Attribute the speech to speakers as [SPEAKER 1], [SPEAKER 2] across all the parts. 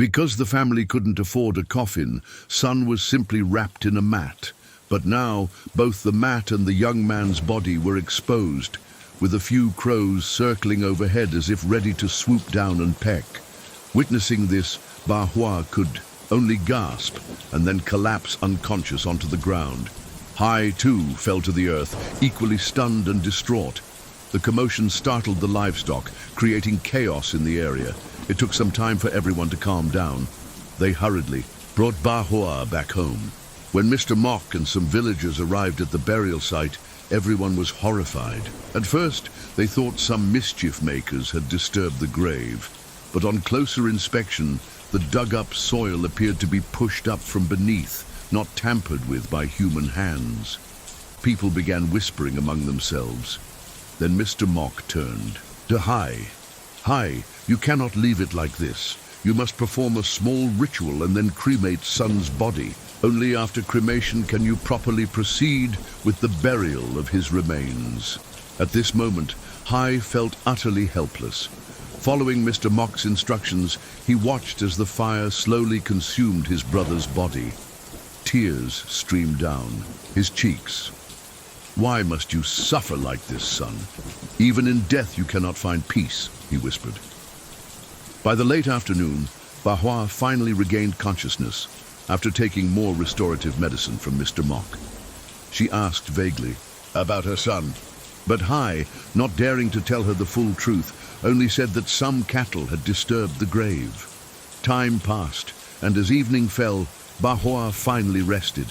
[SPEAKER 1] Because the family couldn't afford a coffin, Sun was simply wrapped in a mat. But now, both the mat and the young man's body were exposed, with a few crows circling overhead as if ready to swoop down and peck. Witnessing this, Ba Hua could only gasp and then collapse unconscious onto the ground. Hai, too, fell to the earth, equally stunned and distraught. The commotion startled the livestock, creating chaos in the area. It took some time for everyone to calm down. They hurriedly brought Ba Hua back home. When Mr. Mock and some villagers arrived at the burial site, everyone was horrified. At first, they thought some mischief makers had disturbed the grave. But on closer inspection, the dug-up soil appeared to be pushed up from beneath, not tampered with by human hands. People began whispering among themselves. Then Mr. Mock turned to Hai. Hai, you cannot leave it like this. You must perform a small ritual and then cremate Sun's body. Only after cremation can you properly proceed with the burial of his remains. At this moment, Hai felt utterly helpless. Following Mr. Mock's instructions, he watched as the fire slowly consumed his brother's body. Tears streamed down his cheeks. Why must you suffer like this, son? Even in death you cannot find peace, he whispered. By the late afternoon, Ba Hua finally regained consciousness after taking more restorative medicine from Mr. Mock. She asked vaguely about her son, but Hai, not daring to tell her the full truth, only said that some cattle had disturbed the grave. Time passed, and as evening fell, Ba Hua finally rested.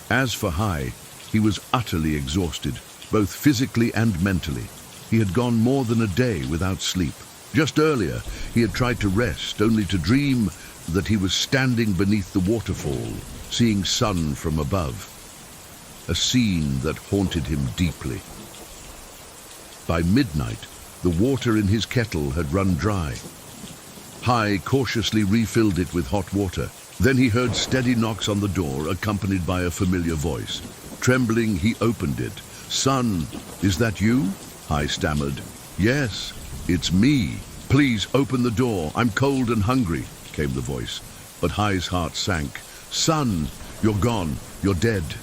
[SPEAKER 1] As for Hai, he was utterly exhausted, both physically and mentally. He had gone more than a day without sleep. Just earlier, he had tried to rest, only to dream that he was standing beneath the waterfall, seeing Sun from above. A scene that haunted him deeply. By midnight, the water in his kettle had run dry. Hai cautiously refilled it with hot water. Then he heard steady knocks on the door, accompanied by a familiar voice. Trembling, he opened it. "Son, is that you?" Hai stammered. "Yes, it's me. Please open the door. I'm cold and hungry," came the voice. But Hai's heart sank. "Son, you're gone. You're dead."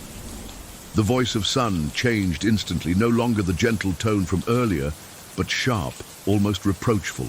[SPEAKER 1] The voice of Sun changed instantly, no longer the gentle tone from earlier, but sharp, almost reproachful.